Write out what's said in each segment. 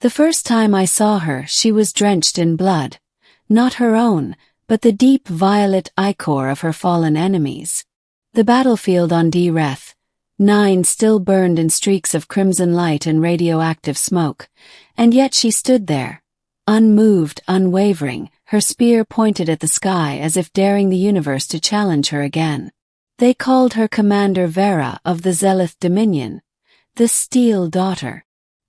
The first time I saw her, she was drenched in blood. Not her own, but the deep violet ichor of her fallen enemies. The battlefield on D-Reth-9 still burned in streaks of crimson light and radioactive smoke, and yet she stood there, unmoved, unwavering, her spear pointed at the sky as if daring the universe to challenge her again. They called her Commander Vera of the Zelith Dominion, the Steel Daughter.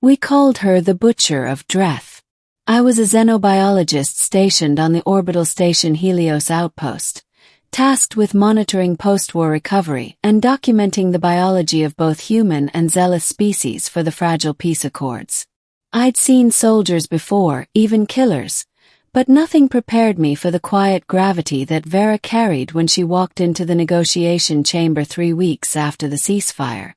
We called her the Butcher of Dreth. I was a xenobiologist stationed on the orbital station Helios outpost, tasked with monitoring post-war recovery and documenting the biology of both human and Zelith species for the fragile peace accords. I'd seen soldiers before, even killers, but nothing prepared me for the quiet gravity that Vera carried when she walked into the negotiation chamber 3 weeks after the ceasefire.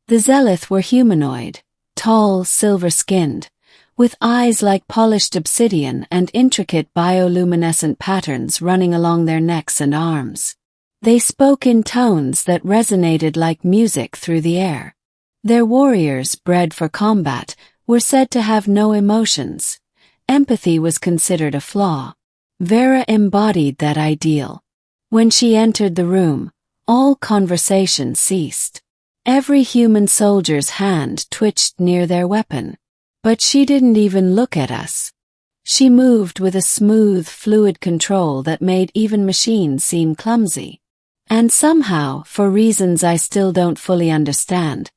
The Zelith were humanoid, tall, silver-skinned, with eyes like polished obsidian and intricate bioluminescent patterns running along their necks and arms. They spoke in tones that resonated like music through the air. Their warriors, bred for combat, were said to have no emotions. Empathy was considered a flaw. Vera embodied that ideal. When she entered the room, all conversation ceased. Every human soldier's hand twitched near their weapon. But she didn't even look at us. She moved with a smooth, fluid control that made even machines seem clumsy. And somehow, for reasons I still don't fully understand,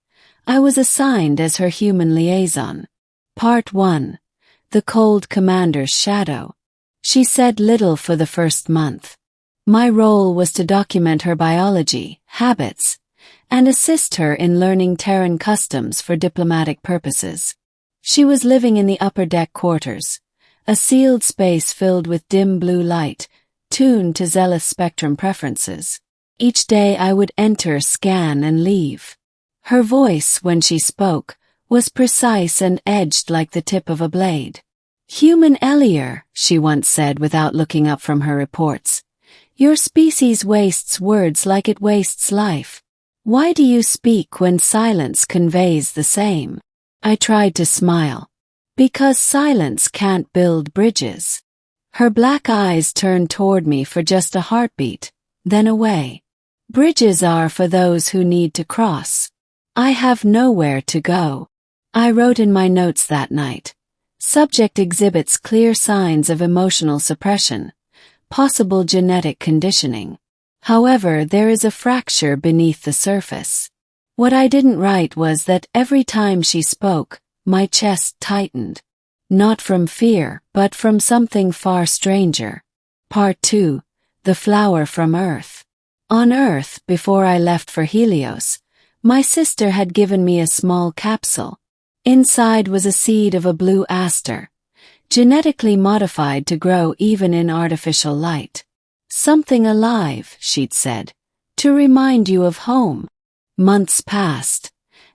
I was assigned as her human liaison. Part 1. The Cold Commander's Shadow. She said little for the first month. My role was to document her biology, habits, and assist her in learning Terran customs for diplomatic purposes. She was living in the upper deck quarters, a sealed space filled with dim blue light, tuned to Zelith spectrum preferences. Each day I would enter, scan, and leave. Her voice, when she spoke, was precise and edged like the tip of a blade. "Human Elier," she once said without looking up from her reports, "your species wastes words like it wastes life. Why do you speak when silence conveys the same?" I tried to smile. "Because silence can't build bridges." Her black eyes turned toward me for just a heartbeat, then away. "Bridges are for those who need to cross. I have nowhere to go." I wrote in my notes that night. Subject exhibits clear signs of emotional suppression, possible genetic conditioning. However, there is a fracture beneath the surface. What I didn't write was that every time she spoke, my chest tightened. Not from fear, but from something far stranger. Part 2. The Flower from Earth. On Earth, before I left for Helios, my sister had given me a small capsule. Inside was a seed of a blue aster, genetically modified to grow even in artificial light. "Something alive," she'd said, "to remind you of home." Months passed,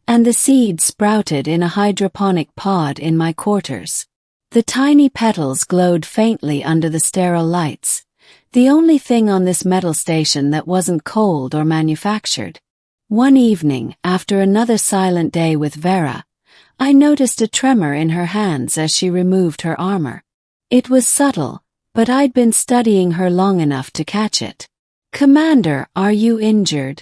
and the seed sprouted in a hydroponic pod in my quarters. The tiny petals glowed faintly under the sterile lights, the only thing on this metal station that wasn't cold or manufactured. One evening, after another silent day with Vera, I noticed a tremor in her hands as she removed her armor. It was subtle, but I'd been studying her long enough to catch it. "Commander, are you injured?"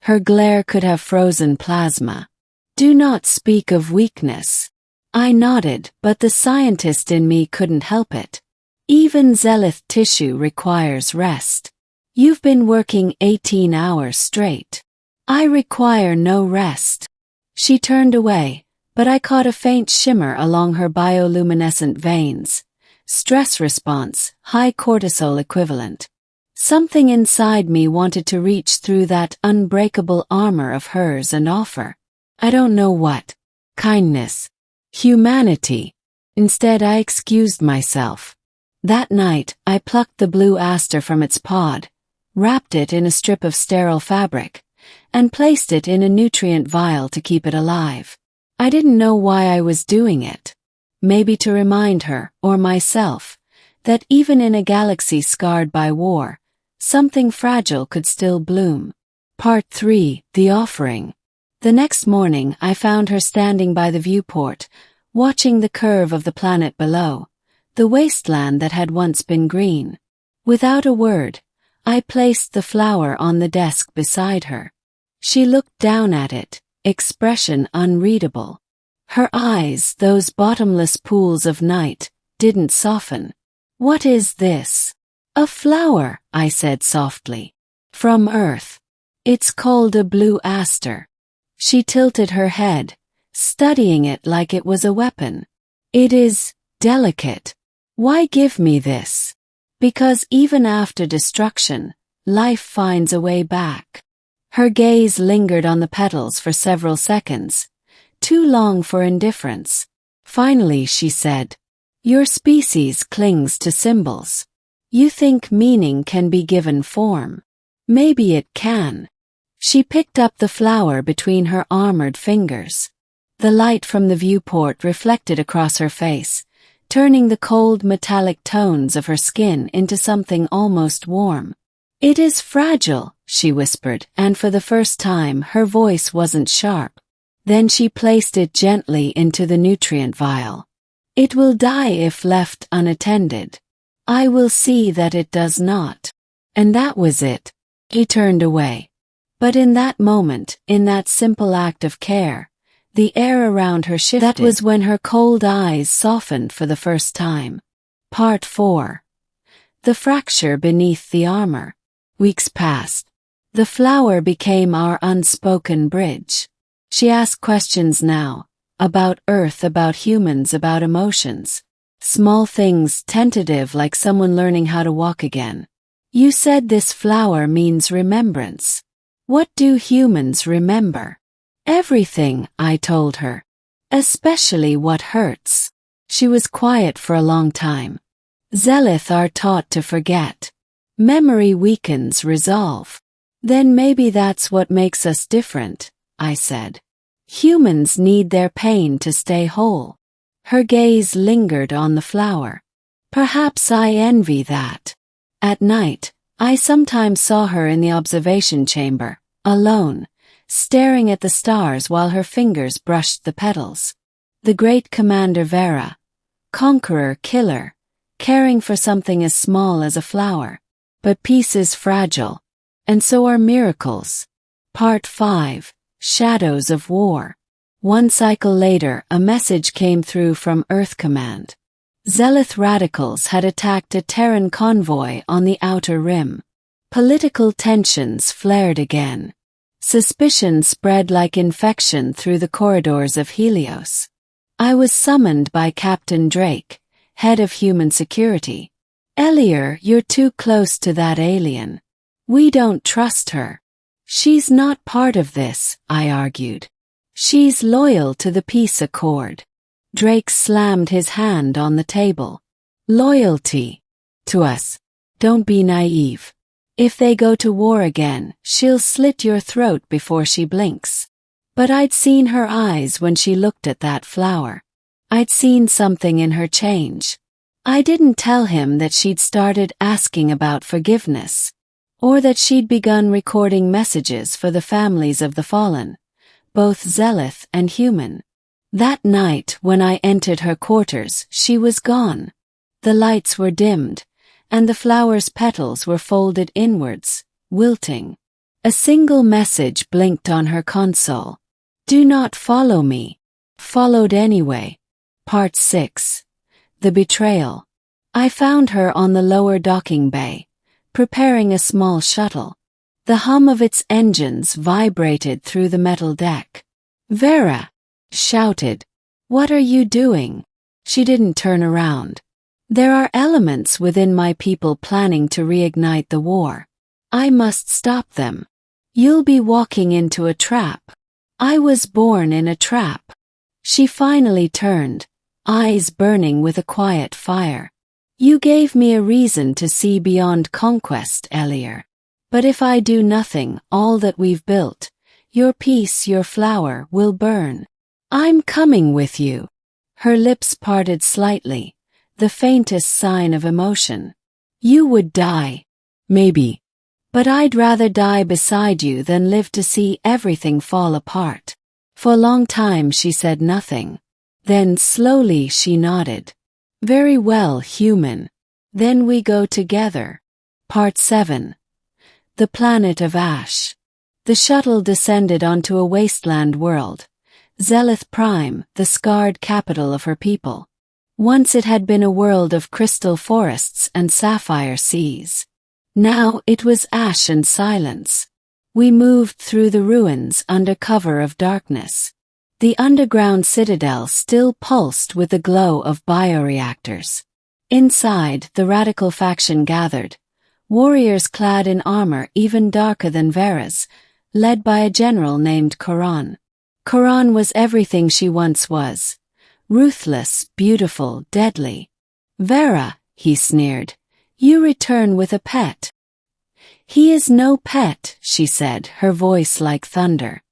Her glare could have frozen plasma. "Do not speak of weakness." I nodded, but the scientist in me couldn't help it. Even Zelith tissue requires rest. "You've been working 18 hours straight. I require no rest." She turned away, but I caught a faint shimmer along her bioluminescent veins. Stress response, high cortisol equivalent. Something inside me wanted to reach through that unbreakable armor of hers and offer. I don't know what. Kindness. Humanity. Instead, I excused myself. That night, I plucked the blue aster from its pod, wrapped it in a strip of sterile fabric, and placed it in a nutrient vial to keep it alive. I didn't know why I was doing it. Maybe to remind her, or myself, that even in a galaxy scarred by war, something fragile could still bloom. Part 3. The Offering. The next morning I found her standing by the viewport, watching the curve of the planet below, the wasteland that had once been green. Without a word, I placed the flower on the desk beside her. She looked down at it, expression unreadable. Her eyes, those bottomless pools of night, didn't soften. "What is this?" "A flower," I said softly. "From Earth. It's called a blue aster." She tilted her head, studying it like it was a weapon. "It is delicate. Why give me this?" "Because even after destruction, life finds a way back." Her gaze lingered on the petals for several seconds, too long for indifference. Finally she said, "Your species clings to symbols. You think meaning can be given form. Maybe it can." She picked up the flower between her armored fingers. The light from the viewport reflected across her face, turning the cold metallic tones of her skin into something almost warm. "It is fragile," she whispered, and for the first time her voice wasn't sharp. Then she placed it gently into the nutrient vial. "It will die if left unattended. I will see that it does not." And that was it. He turned away. But in that moment, in that simple act of care, the air around her shifted. That was when her cold eyes softened for the first time. Part 4. The fracture beneath the armor. Weeks passed. The flower became our unspoken bridge. She asked questions now, about Earth, about humans, about emotions. Small things, tentative, like someone learning how to walk again. "You said this flower means remembrance. What do humans remember?" "Everything," I told her. "Especially what hurts." She was quiet for a long time. "Zealoth are taught to forget. Memory weakens resolve." "Then maybe that's what makes us different," I said. "Humans need their pain to stay whole." Her gaze lingered on the flower. "Perhaps I envy that." At night, I sometimes saw her in the observation chamber, alone, staring at the stars while her fingers brushed the petals. The great Commander Vera, conqueror, killer, caring for something as small as a flower. But peace is fragile, and so are miracles. Part 5. Shadows of War. One cycle later, a message came through from Earth Command. Zealoth radicals had attacked a Terran convoy on the Outer Rim. Political tensions flared again. Suspicion spread like infection through the corridors of Helios. I was summoned by Captain Drake, head of human security. "Elier, you're too close to that alien. We don't trust her." "She's not part of this," I argued. "She's loyal to the peace accord." Drake slammed his hand on the table. "Loyalty to us. Don't be naive. If they go to war again, she'll slit your throat before she blinks." But I'd seen her eyes when she looked at that flower. I'd seen something in her change. I didn't tell him that she'd started asking about forgiveness, or that she'd begun recording messages for the families of the fallen, both Zealoth and human. That night when I entered her quarters, she was gone. The lights were dimmed, and the flower's petals were folded inwards, wilting. A single message blinked on her console. "Do not follow me." Followed anyway. Part 6. The Betrayal. I found her on the lower docking bay, preparing a small shuttle. The hum of its engines vibrated through the metal deck. "Vera!" shouted. "What are you doing?" She didn't turn around. "There are elements within my people planning to reignite the war. I must stop them. You'll be walking into a trap. I was born in a trap." She finally turned, eyes burning with a quiet fire. "You gave me a reason to see beyond conquest, Elier. But if I do nothing, all that we've built, your peace, your flower, will burn. I'm coming with you." Her lips parted slightly, the faintest sign of emotion. "You would die. Maybe. But I'd rather die beside you than live to see everything fall apart." For a long time she said nothing. Then slowly she nodded. Very well, human. Then we go together. Part 7. The Planet of Ash. The shuttle descended onto a wasteland world, Zelith Prime, the scarred capital of her people. Once it had been a world of crystal forests and sapphire seas. Now it was ash and silence. We moved through the ruins under cover of darkness. The underground citadel still pulsed with the glow of bioreactors. Inside, the radical faction gathered, warriors clad in armor even darker than Vera's, led by a general named Koran. Koran was everything she once was. Ruthless, beautiful, deadly. Vera, he sneered, you return with a pet. He is no pet, she said, her voice like thunder.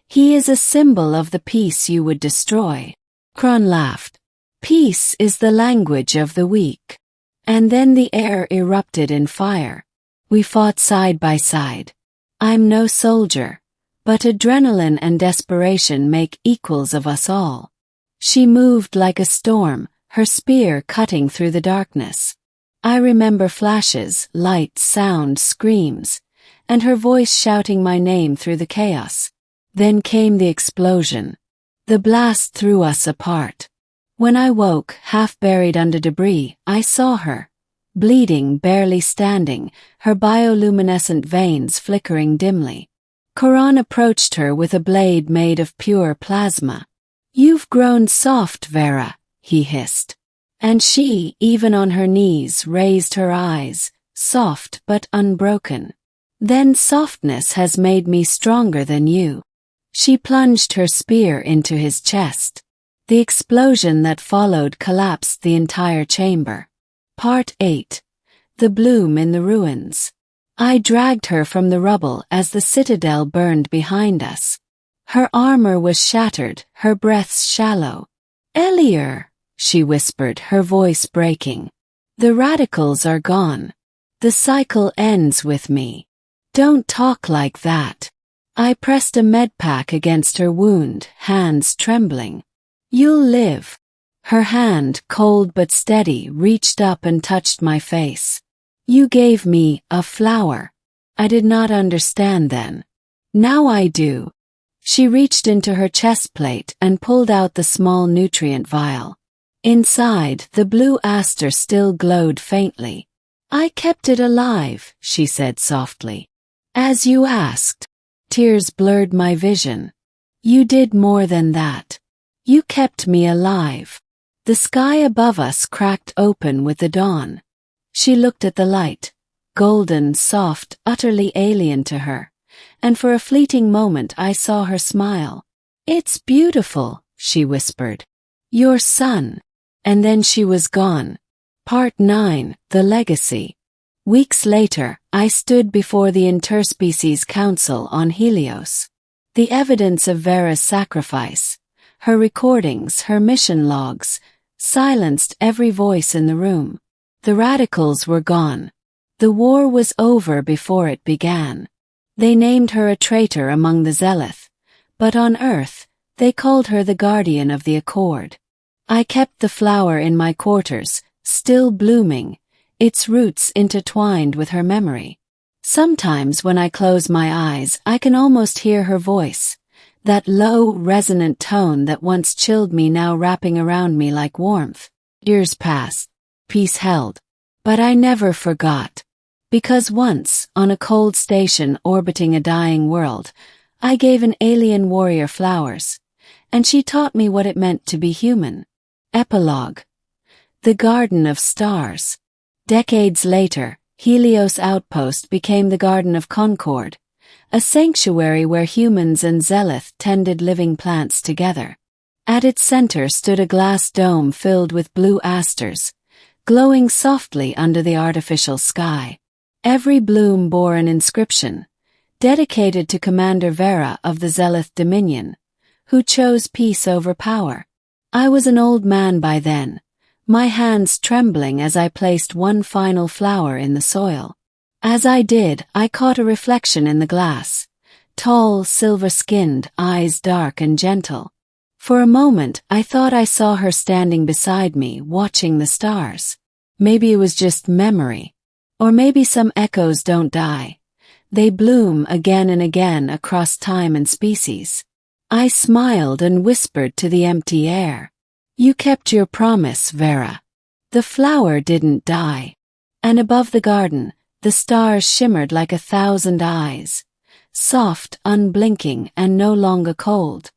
He is a symbol of the peace you would destroy. Kron laughed. Peace is the language of the weak. And then the air erupted in fire. We fought side by side. I'm no soldier, but adrenaline and desperation make equals of us all. She moved like a storm, her spear cutting through the darkness. I remember flashes, light, sound, screams, and her voice shouting my name through the chaos. Then came the explosion. The blast threw us apart. When I woke, half buried under debris, I saw her. Bleeding, barely standing, her bioluminescent veins flickering dimly. Koran approached her with a blade made of pure plasma. You've grown soft, Vera, he hissed. And she, even on her knees, raised her eyes, soft but unbroken. Then softness has made me stronger than you. She plunged her spear into his chest. The explosion that followed collapsed the entire chamber. Part 8. The Bloom in the Ruins. I dragged her from the rubble as the citadel burned behind us. Her armor was shattered, her breaths shallow. Elier, she whispered, her voice breaking. The radicals are gone. The cycle ends with me. Don't talk like that. I pressed a medpack against her wound, hands trembling. You'll live. Her hand, cold but steady, reached up and touched my face. You gave me a flower. I did not understand then. Now I do. She reached into her chest plate and pulled out the small nutrient vial. Inside, the blue aster still glowed faintly. I kept it alive, she said softly. As you asked. Tears blurred my vision. You did more than that. You kept me alive. The sky above us cracked open with the dawn. She looked at the light, golden, soft, utterly alien to her, and for a fleeting moment I saw her smile. It's beautiful, she whispered. Your son. And then she was gone. Part 9. The Legacy. Weeks later, I stood before the Interspecies Council on Helios. The evidence of Vera's sacrifice, her recordings, her mission logs, silenced every voice in the room. The radicals were gone. The war was over before it began. They named her a traitor among the Zelith, but on Earth, they called her the guardian of the Accord. I kept the flower in my quarters, still blooming, its roots intertwined with her memory. Sometimes when I close my eyes, I can almost hear her voice, that low, resonant tone that once chilled me now wrapping around me like warmth. Years passed. Peace held. But I never forgot. Because once, on a cold station orbiting a dying world, I gave an alien warrior flowers, and she taught me what it meant to be human. Epilogue. The Garden of Stars. Decades later, Helios Outpost became the Garden of Concord, a sanctuary where humans and Zelith tended living plants together. At its center stood a glass dome filled with blue asters, glowing softly under the artificial sky. Every bloom bore an inscription, dedicated to Commander Vera of the Zelith Dominion, who chose peace over power. I was an old man by then, my hands trembling as I placed one final flower in the soil. As I did, I caught a reflection in the glass, tall, silver-skinned, eyes dark and gentle. For a moment, I thought I saw her standing beside me, watching the stars. Maybe it was just memory. Or maybe some echoes don't die. They bloom again and again across time and species. I smiled and whispered to the empty air. You kept your promise, Vera. The flower didn't die. And above the garden, the stars shimmered like 1,000 eyes. Soft, unblinking, and no longer cold.